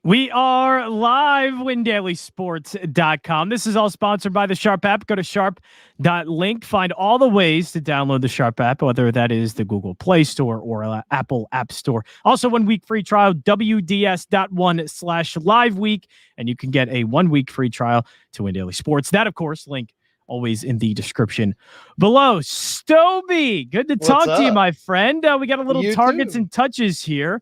We are live, windailysports.com. This is all sponsored by the Sharp app. Go to sharp.link. Find all the ways to download the Sharp app, whether that is the Google Play Store or Apple App Store. Also, 1 week free trial, WDS.1/live week, and you can get a 1 week free trial to Win Daily Sports. That, of course, link always in the description below. Stoweby, good to talk to you, my friend. We got a little targets and touches here.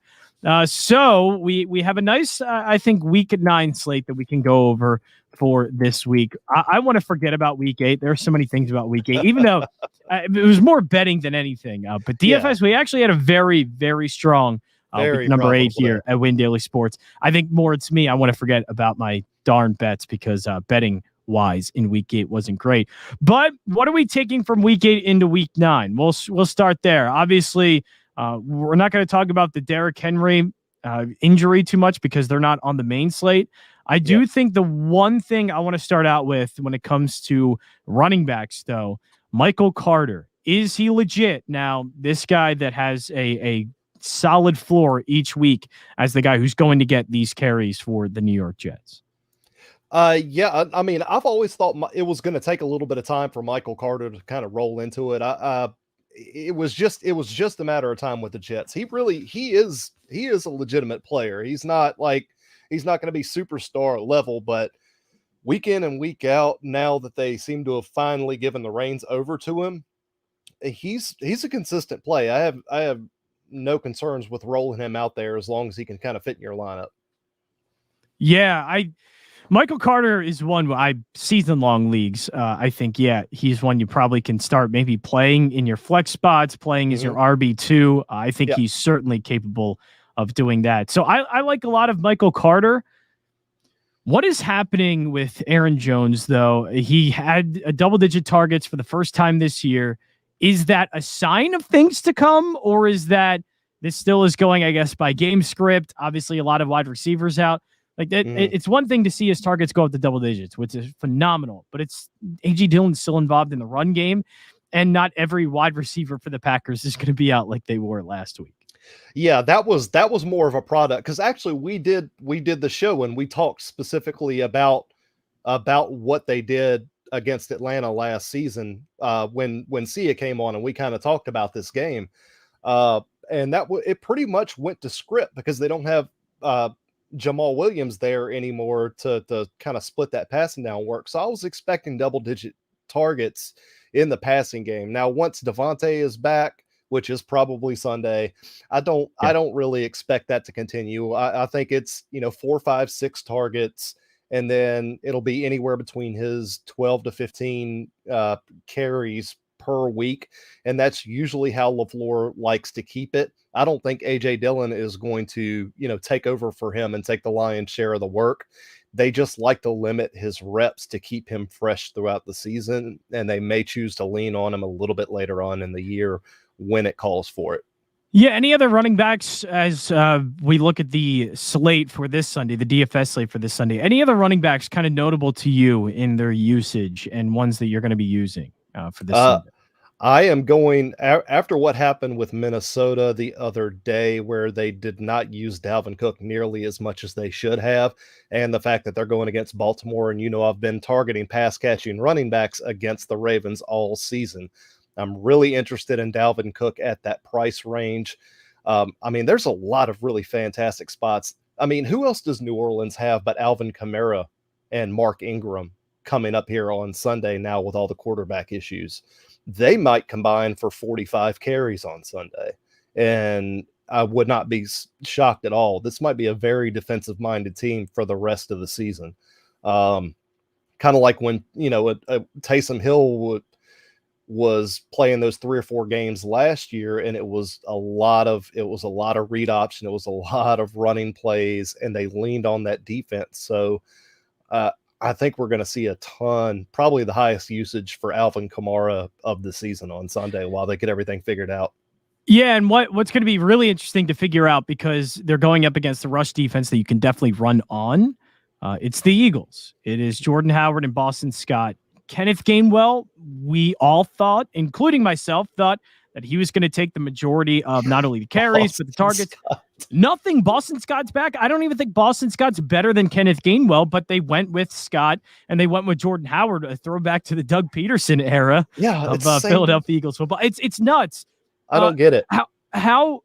So we have a nice, I think, week 9 slate that we can go over for this week. I want to forget about week 8. There are so many things about week 8, even though it was more betting than anything. But DFS, we actually had a very, very strong week number 8 here at Win Daily Sports. I think more it's me. I want to forget about my darn bets because betting wise in week 8 wasn't great. But what are we taking from week 8 into week 9? We'll start there. Obviously, we're not going to talk about the Derrick Henry injury too much because they're not on the main slate. I do think the one thing I want to start out with when it comes to running backs, though, Michael Carter, is he legit? Now, this guy that has a solid floor each week as the guy who's going to get these carries for the New York Jets. Yeah, I mean, I've always thought it was going to take a little bit of time for Michael Carter to kind of roll into it. It was just a matter of time with the Jets. He is a legitimate player. He's not going to be superstar level, but week in and week out, now that they seem to have finally given the reins over to him, he's a consistent play. I have no concerns with rolling him out there as long as he can kind of fit in your lineup. Yeah, Michael Carter is one season-long leagues. I think, he's one you probably can start maybe playing in your flex spots, playing as your RB2. I think he's certainly capable of doing that. So I like a lot of Michael Carter. What is happening with Aaron Jones, though? He had a double-digit targets for the first time this year. Is that a sign of things to come, or is that this still is going, I guess, by game script? Obviously, a lot of wide receivers out. Like that, it's one thing to see his targets go up to double digits, which is phenomenal. But it's A.J. Dillon's still involved in the run game, and not every wide receiver for the Packers is going to be out like they were last week. Yeah, that was more of a product because actually we did the show and we talked specifically about what they did against Atlanta last season when Sia came on, and we kind of talked about this game, and it pretty much went to script because they don't have Jamal Williams there anymore to kind of split that passing down work. So I was expecting double-digit targets in the passing game. Now, once Devontae is back, which is probably Sunday, I don't really expect that to continue. I think it's 4, 5, 6 targets, and then it'll be anywhere between his 12 to 15 carries per week, and that's usually how LaFleur likes to keep it. I don't think A.J. Dillon is going to, take over for him and take the lion's share of the work. They just like to limit his reps to keep him fresh throughout the season, and they may choose to lean on him a little bit later on in the year when it calls for it. Yeah, any other running backs as we look at the slate for this Sunday, the DFS slate for this Sunday, any other running backs kind of notable to you in their usage and ones that you're going to be using for this Sunday? I am going after what happened with Minnesota the other day, where they did not use Dalvin Cook nearly as much as they should have, and the fact that they're going against Baltimore. And I've been targeting pass catching running backs against the Ravens all season. I'm really interested in Dalvin Cook at that price range. I mean, there's a lot of really fantastic spots. I mean, who else does New Orleans have but Alvin Kamara and Mark Ingram coming up here on Sunday now with all the quarterback issues? They might combine for 45 carries on Sunday, and I would not be shocked at all. This might be a very defensive-minded team for the rest of the season. Kind of like when, Taysom Hill was playing those 3 or 4 games last year, and it was a lot of read option. It was a lot of running plays, and they leaned on that defense. So, I think we're going to see a ton, probably the highest usage for Alvin Kamara of the season on Sunday while they get everything figured out. Yeah, and what's going to be really interesting to figure out, because they're going up against the rush defense that you can definitely run on, it's the Eagles. It is Jordan Howard and Boston Scott. Kenneth Gainwell, we all thought, including myself, thought that he was going to take the majority of not only the carries, but the targets. Nothing. Boston Scott's back. I don't even think Boston Scott's better than Kenneth Gainwell, but they went with Scott and they went with Jordan Howard, a throwback to the Doug Peterson era of Philadelphia Eagles football. It's nuts. I don't get it. How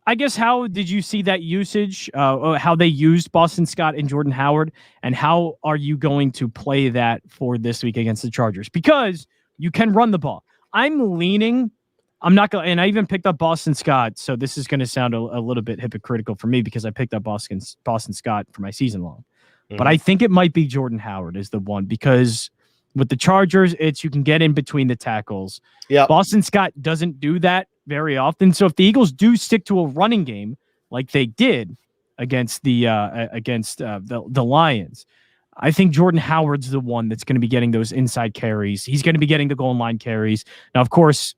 did you see that usage, how they used Boston Scott and Jordan Howard, and how are you going to play that for this week against the Chargers? Because you can run the ball. I'm not going to, and I even picked up Boston Scott, so this is going to sound a little bit hypocritical for me because I picked up Boston Scott for my season long. Mm-hmm. But I think it might be Jordan Howard is the one, because with the Chargers, you can get in between the tackles. Yeah, Boston Scott doesn't do that very often. So if the Eagles do stick to a running game like they did against the Lions, I think Jordan Howard's the one that's going to be getting those inside carries. He's going to be getting the goal line carries. Now, of course,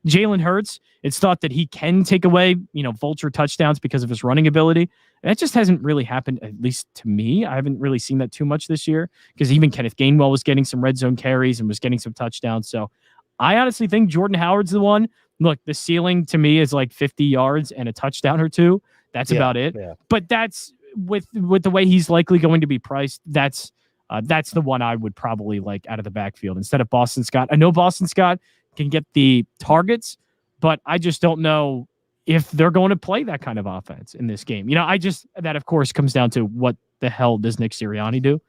Jalen Hurts, it's thought that he can take away, vulture touchdowns because of his running ability. That just hasn't really happened, at least to me. I haven't really seen that too much this year, because even Kenneth Gainwell was getting some red zone carries and was getting some touchdowns. So I honestly think Jordan Howard's the one. Look, the ceiling to me is like 50 yards and a touchdown or two. That's about it. Yeah. But that's with the way he's likely going to be priced. That's the one I would probably like out of the backfield instead of Boston Scott. I know Boston Scott can get the targets, but I just don't know if they're going to play that kind of offense in this game. That of course comes down to what the hell does Nick Sirianni do?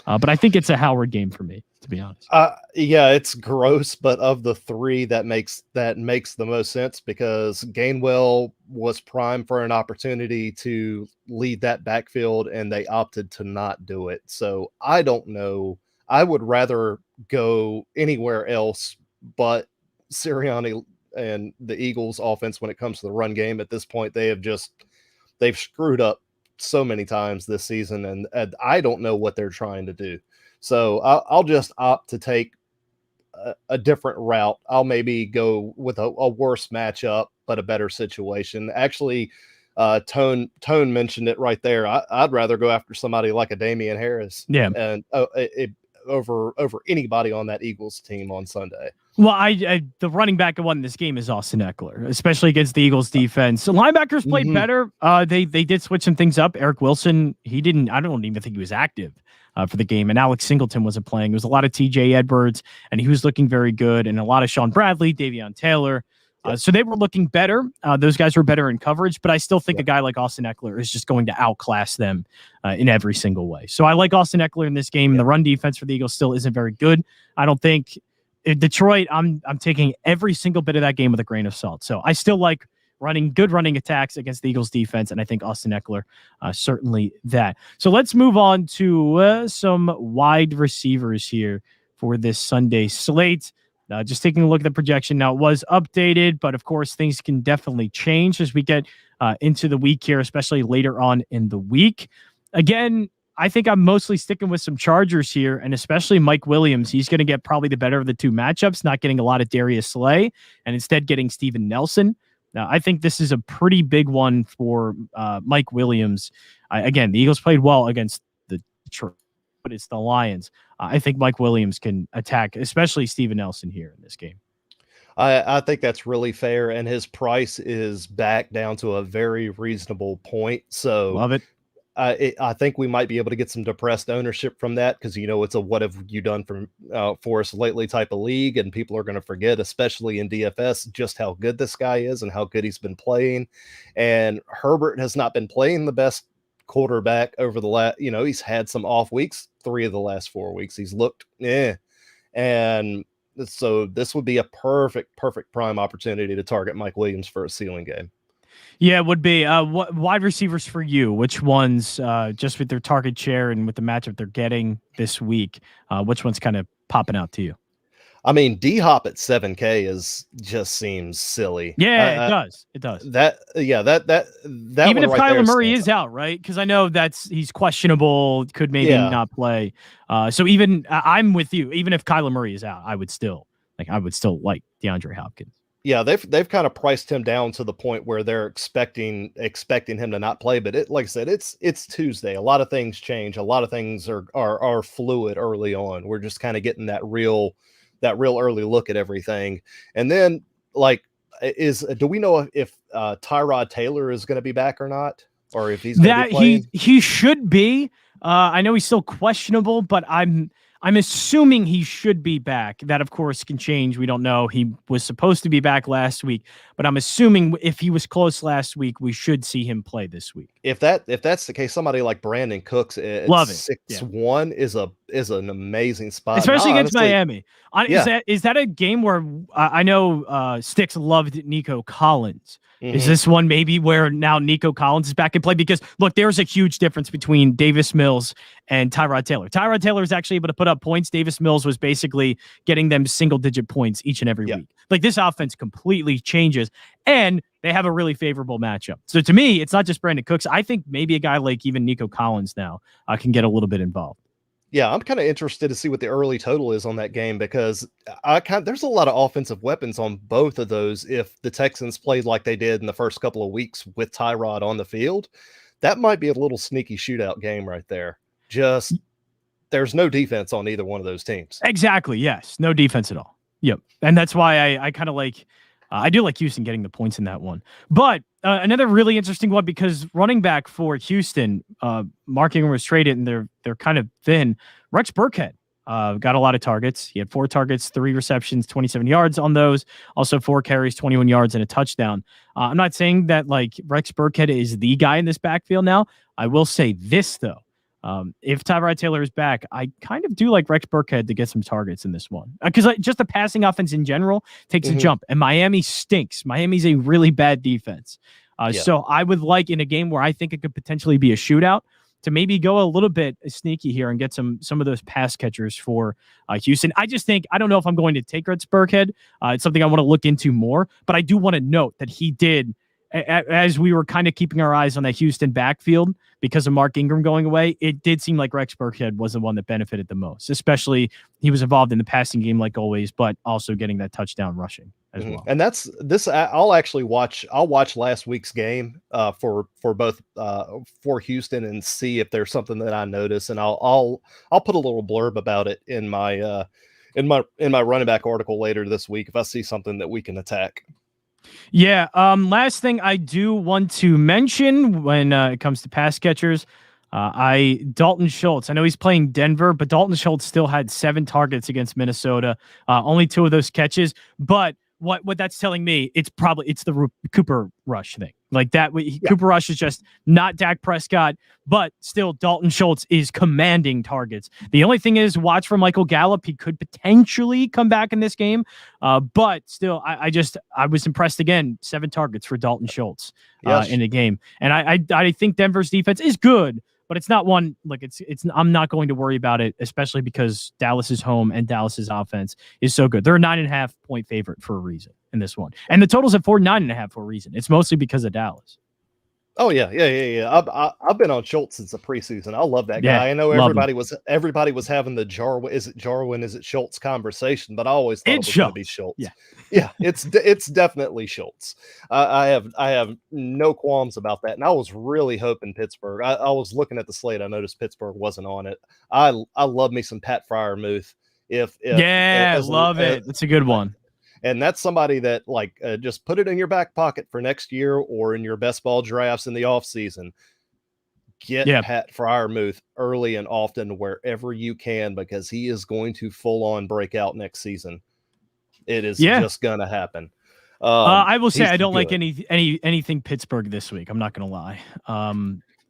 But I think it's a Howard game for me, to be honest. Yeah, it's gross, but of the three, that makes the most sense, because Gainwell was primed for an opportunity to lead that backfield, and they opted to not do it. So I don't know. I would rather go anywhere else but Sirianni and the Eagles offense when it comes to the run game. At this point, they've screwed up so many times this season, and I don't know what they're trying to do. So I'll just opt to take a different route. I'll maybe go with a worse matchup, but a better situation. Actually, Tone mentioned it right there. I'd rather go after somebody like a Damian Harris, and over anybody on that Eagles team on Sunday. Well, the running back I won this game is Austin Eckler, especially against the Eagles defense. So linebackers played better. They did switch some things up. Eric Wilson, I don't even think he was active for the game. And Alex Singleton wasn't playing. It was a lot of TJ Edwards, and he was looking very good. And a lot of Sean Bradley, Davion Taylor. So they were looking better. Those guys were better in coverage, but I still think a guy like Austin Eckler is just going to outclass them in every single way. So I like Austin Eckler in this game. The run defense for the Eagles still isn't very good. I don't think Detroit, I'm taking every single bit of that game with a grain of salt. So I still like good running attacks against the Eagles defense, and I think Austin Eckler certainly that. So let's move on to some wide receivers here for this Sunday slate. Just taking a look at the projection. Now, it was updated, but of course, things can definitely change as we get into the week here, especially later on in the week. Again, I think I'm mostly sticking with some Chargers here, and especially Mike Williams. He's going to get probably the better of the two matchups, not getting a lot of Darius Slay, and instead getting Steven Nelson. Now, I think this is a pretty big one for Mike Williams. Again, the Eagles played well against the Detroit, but it's the Lions. I think Mike Williams can attack, especially Steven Nelson here in this game. I think that's really fair, and his price is back down to a very reasonable point. So love it. I think we might be able to get some depressed ownership from that, because it's a what have you done for us lately type of league, and people are going to forget, especially in DFS, just how good this guy is and how good he's been playing. And Herbert has not been playing the best quarterback over the last, he's had some off weeks. 3 of the last 4 weeks he's looked and so this would be a perfect prime opportunity to target Mike Williams for a ceiling game. Yeah, it would be. What wide receivers for you? Which ones, just with their target share and with the matchup they're getting this week, which one's kind of popping out to you? I mean, D-Hop at 7K just seems silly. Yeah, it does. It does. That even if Kyler Murray is out, right? Because I know he's questionable, could maybe not play. So even I'm with you. Even if Kyler Murray is out, I would still like DeAndre Hopkins. Yeah, they've kind of priced him down to the point where they're expecting him to not play. But like I said, it's Tuesday. A lot of things change. A lot of things are fluid early on. We're just kind of getting that real early look at everything. And then do we know if Tyrod Taylor is going to be back or not, or if he's going to be playing? He should be. I know he's still questionable, but I'm assuming he should be back. That, of course, can change. We don't know. He was supposed to be back last week, but I'm assuming if he was close last week, we should see him play this week. If that's the case, somebody like Brandon Cooks at 6'1" is an amazing spot, especially against Miami. Is that a game where I know Sticks loved Nico Collins? Mm-hmm. Is this one maybe where now Nico Collins is back in play? Because look, there's a huge difference between Davis Mills and Tyrod Taylor. Tyrod Taylor is actually able to put up points. Davis Mills was basically getting them single-digit points each and every week. Like, this offense completely changes, and they have a really favorable matchup. So to me, it's not just Brandon Cooks. I think maybe a guy like even Nico Collins now can get a little bit involved. Yeah, I'm kind of interested to see what the early total is on that game, because there's a lot of offensive weapons on both of those. If the Texans played like they did in the first couple of weeks with Tyrod on the field, that might be a little sneaky shootout game right there. Just there's no defense on either one of those teams. Exactly. Yes. No defense at all. Yep. And that's why I kind of like I do like Houston getting the points in that one. But another really interesting one, because running back for Houston, Mark Ingram was traded, and they're kind of thin. Rex Burkhead got a lot of targets. He had 4 targets, 3 receptions, 27 yards on those. Also 4 carries, 21 yards, and a touchdown. I'm not saying that like Rex Burkhead is the guy in this backfield now. I will say this, though. If Tyrod Taylor is back, I kind of do like Rex Burkhead to get some targets in this one, because just the passing offense in general takes a jump, and Miami stinks. Miami's a really bad defense. So I would like, in a game where I think it could potentially be a shootout, to maybe go a little bit sneaky here and get some of those pass catchers for Houston. I don't know if I'm going to take Rex Burkhead. It's something I want to look into more, but I do want to note that he did, as we were kind of keeping our eyes on that Houston backfield because of Mark Ingram going away, it did seem like Rex Burkhead was the one that benefited the most. Especially, he was involved in the passing game like always, but also getting that touchdown rushing as well. And that's this. I'll actually watch. I'll watch last week's game for both for Houston and see if there's something that I notice, and I'll put a little blurb about it in my running back article later this week if I see something that we can attack. Yeah. Last thing I do want to mention when it comes to pass catchers, Dalton Schultz. I know he's playing Denver, but Dalton Schultz still had 7 targets against Minnesota. Only 2 of those catches. But what that's telling me, it's the Cooper Rush thing. Like that, Cooper Rush is just not Dak Prescott, but still Dalton Schultz is commanding targets. The only thing is, watch for Michael Gallup. He could potentially come back in this game, but still, I was impressed again. 7 targets for Dalton Schultz in the game, and I think Denver's defense is good, but it's not one like it's. I'm not going to worry about it, especially because Dallas is home and Dallas's offense is so good. They're a 9.5 point favorite for a reason in this one, and the total's at 49.5 for a reason. It's mostly because of Dallas. Oh yeah. I've been on Schultz since the preseason. I love that guy. I know everybody was having the Jarwin, is it Schultz conversation, but I always thought it was going to be Schultz. Yeah, it's definitely Schultz. I have no qualms about that, and I was really hoping Pittsburgh. I was looking at the slate. I noticed Pittsburgh wasn't on it. I love me some Pat Freiermuth. Love it. It's a good one. And that's somebody that just put it in your back pocket for next year or in your best ball drafts in the offseason. Get Pat Freiermuth early and often wherever you can, because he is going to full on break out next season. It is just going to happen. I will say I don't like anything Pittsburgh this week. I'm not going to lie.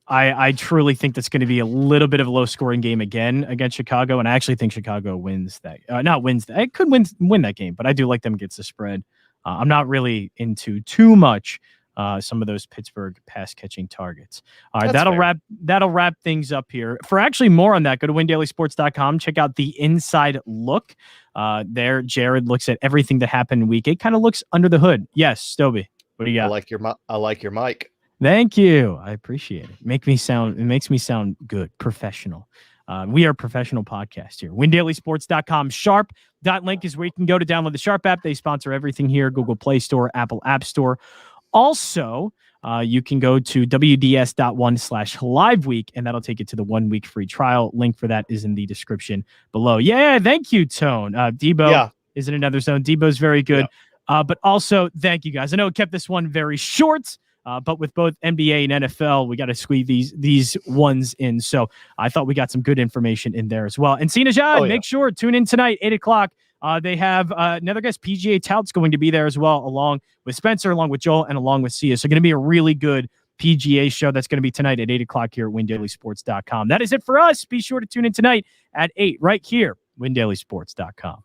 I truly think that's going to be a little bit of a low scoring game again against Chicago. And I actually think Chicago wins that. It could win that game, but I do like them against the spread. I'm not really into too much some of those Pittsburgh pass catching targets. All right, that'll wrap things up here. For actually more on that, go to windailysports.com. Check out the inside look. There, Jared looks at everything that happened in week 8. Kind of looks under the hood. Yes, Stoweby, what do you got? I like your mic. Thank you. I appreciate it. It makes me sound good, professional. We are a professional podcast here. WinDailySports.com. Sharp.link is where you can go to download the Sharp app. They sponsor everything here. Google Play Store, Apple App Store. Also, you can go to WDS.1/liveweek, and that'll take you to the 1 week free trial. Link for that is in the description below. Yeah, thank you, Tone. Debo is in another zone. Debo's very good. But also, thank you guys. I know it kept this one very short, but with both NBA and NFL, we got to squeeze these ones in. So I thought we got some good information in there as well. And Sina Jad, make sure, tune in tonight, 8 o'clock. They have another guest, PGA Tout's going to be there as well, along with Spencer, along with Joel, and along with Sia. So going to be a really good PGA show that's going to be tonight at 8 o'clock here at WinDailySports.com. That is it for us. Be sure to tune in tonight at 8 right here, WinDailySports.com.